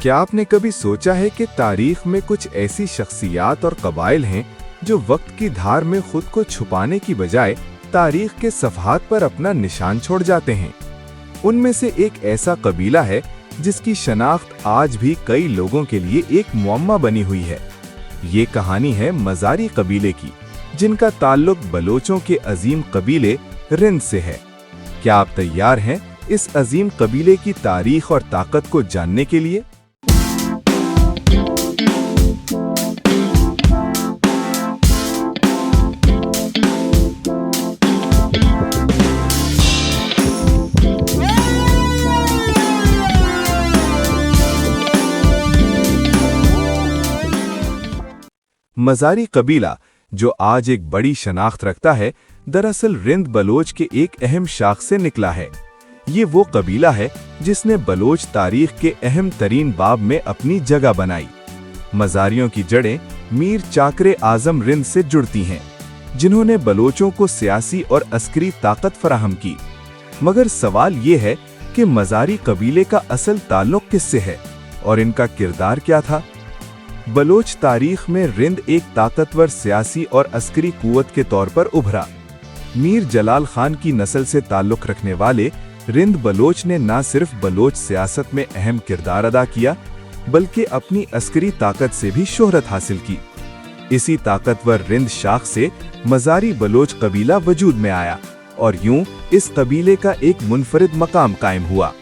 क्या आपने कभी सोचा है कि तारीख में कुछ ऐसी शख्सियात और कबाइल हैं जो वक्त की धार में खुद को छुपाने की बजाय तारीख के सफ़हात पर अपना निशान छोड़ जाते हैं। उनमें से एक ऐसा कबीला है जिसकी शनाख्त आज भी कई लोगों के लिए एक मुअम्मा बनी हुई है। ये कहानी है मज़ारी कबीले की, जिनका ताल्लुक बलोचों के अजीम कबीले रिंद से है। क्या आप तैयार हैं इस अजीम कबीले की तारीख और ताकत को जानने के लिए? मज़ारी कबीला, जो आज एक बड़ी शनाख्त रखता है, दरअसल रिंद बलोच के एक अहम शाख से निकला है। ये वो कबीला है जिसने बलोच तारीख के अहम तरीन बाब में अपनी जगह बनाई। मज़ारियों की जड़ें मीर चाकरे आज़म रिंद से जुड़ती हैं, जिन्होंने बलोचों को सियासी और अस्करी ताकत फराहम की। मगर सवाल ये है कि मज़ारी कबीले का असल ताल्लुक किससे है और इनका किरदार क्या था? बलोच तारीख में रिंद एक ताकतवर सियासी और अस्करी कुव्वत के तौर पर उभरा। मीर जलाल खान की नस्ल से ताल्लुक रखने वाले रिंद बलोच ने न सिर्फ बलोच सियासत में अहम किरदार अदा किया, बल्कि अपनी अस्करी ताकत से भी शोहरत हासिल की। इसी ताकतवर रिंद शाख से मज़ारी बलोच कबीला वजूद में आया और यूं इस कबीले का एक मुनफरिद मकाम कायम हुआ।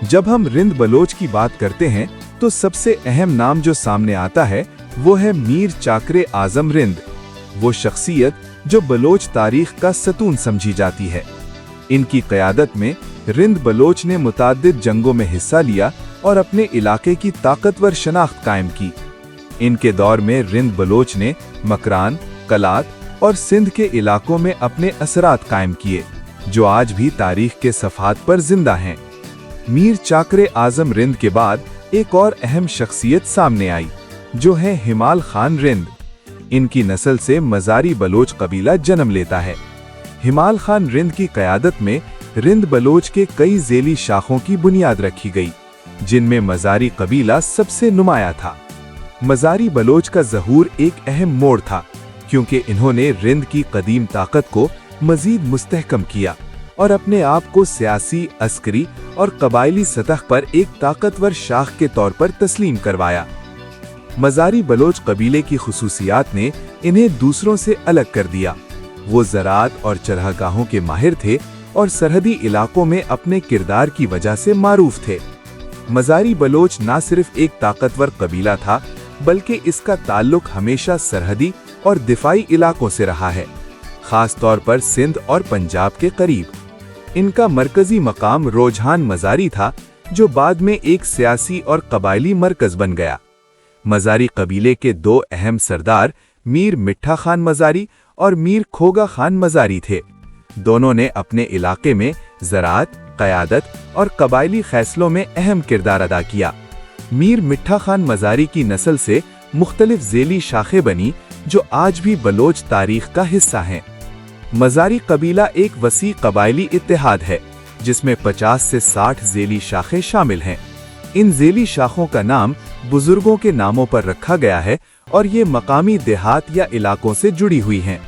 जब हम रिंद बलोच की बात करते हैं तो सबसे अहम नाम जो सामने आता है वो है मीर चाकरे आज़म रिंद, वो शख्सियत जो बलोच तारीख का सतून समझी जाती है। इनकी क़यादत में रिंद बलोच ने मुताद्दिद जंगों में हिस्सा लिया और अपने इलाके की ताकतवर शनाख्त कायम की। इनके दौर में रिंद बलोच ने मकरान, कलात और सिंध के इलाकों में अपने असरात कायम किए, जो आज भी तारीख के सफ़हात पर जिंदा हैं। मीर चाकरे आज़म रिंद के बाद एक और अहम शख्सियत सामने आई, जो है हिमाल खान रिंद। इनकी नस्ल से मज़ारी बलोच कबीला जन्म लेता है। हिमाल खान रिंद की क़यादत में रिंद बलोच के कई ज़ेली शाखों की बुनियाद रखी गई, जिनमें मज़ारी कबीला सबसे नुमाया था। मज़ारी बलोच का ज़हूर एक अहम मोड़ था, क्योंकि इन्होंने रिंद की कदीम ताकत को मज़ीद मुस्तहकम किया और अपने आप को सियासी, अस्करी और कबायली सतह पर एक ताकतवर शाख के तौर पर तस्लीम करवाया। मज़ारी बलोच कबीले की खुसूसियात ने इन्हें दूसरों से अलग कर दिया। वो ज़राअत और चरागाहों के माहिर थे और सरहदी इलाकों में अपने किरदार की वजह से मारूफ थे। मज़ारी बलोच न सिर्फ एक ताकतवर कबीला था, बल्कि इसका ताल्लुक हमेशा सरहदी और दिफाई इलाकों से रहा है, खास तौर पर सिंध और पंजाब के करीब। इनका मरकजी मकाम रोजहान मज़ारी था, जो बाद में एक सियासी और कबायली मरकज बन गया। मज़ारी कबीले के दो अहम सरदार मीर मिठा खान मज़ारी और मीर खोगा खान मज़ारी थे। दोनों ने अपने इलाके में ज़राअत, क़यादत और कबायली फैसलों में अहम किरदार अदा किया। मीर मिठा खान मज़ारी की नस्ल से मुख्तलिफ ज़ेली शाखें बनी, जो आज भी बलोच तारीख का हिस्सा हैं। मज़ारी कबीला एक वसी कबायली इत्तेहाद है, जिसमें 50 से 60 ज़ेली शाखें शामिल हैं। इन ज़ेली शाखों का नाम बुजुर्गों के नामों पर रखा गया है और ये मकामी देहात या इलाकों से जुड़ी हुई हैं।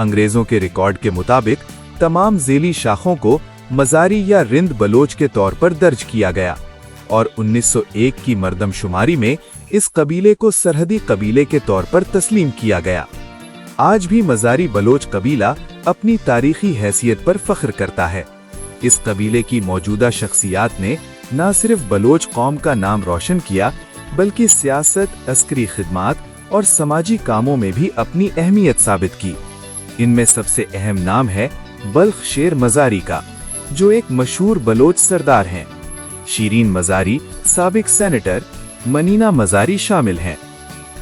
अंग्रेज़ों के रिकॉर्ड के मुताबिक तमाम ज़ेली शाखों को मज़ारी या रिंद बलोच के तौर पर दर्ज किया गया और 1901 की मरदमशुमारी में इस कबीले को सरहदी कबीले के तौर पर तस्लीम किया गया। आज भी मज़ारी बलोच कबीला अपनी तारीखी हैसियत पर फख्र करता है। इस कबीले की मौजूदा शख्सियात ने न सिर्फ बलोच कौम का नाम रोशन किया, बल्कि सियासत, अस्करी खिदमात और समाजी कामों में भी अपनी अहमियत साबित की। इनमें सबसे अहम नाम है बल्ख शेर मज़ारी का, जो एक मशहूर बलोच सरदार हैं। शीरीन मज़ारी, साबिक सेनेटर मनीना मज़ारी शामिल हैं।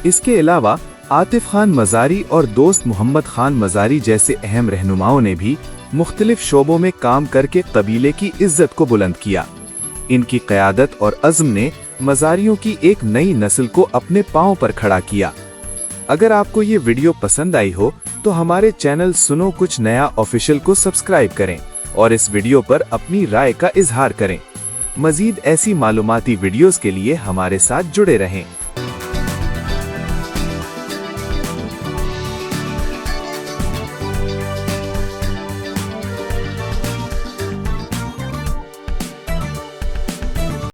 इसके अलावा आतिफ खान मज़ारी और दोस्त मोहम्मद खान मज़ारी जैसे अहम रहनुमाओं ने भी मुख्तलिफ शोबों में काम करके कबीले की इज्जत को बुलंद किया। इनकी क़यादत और अज़्म ने मज़ारियों की एक नई नस्ल को अपने पांव पर खड़ा किया। अगर आपको ये वीडियो पसंद आई हो तो हमारे चैनल सुनो कुछ नया ऑफिशियल को सब्सक्राइब करें और इस वीडियो पर अपनी राय का इजहार करें। मजीद ऐसी मालूमाती वीडियोस के लिए हमारे साथ जुड़े रहें।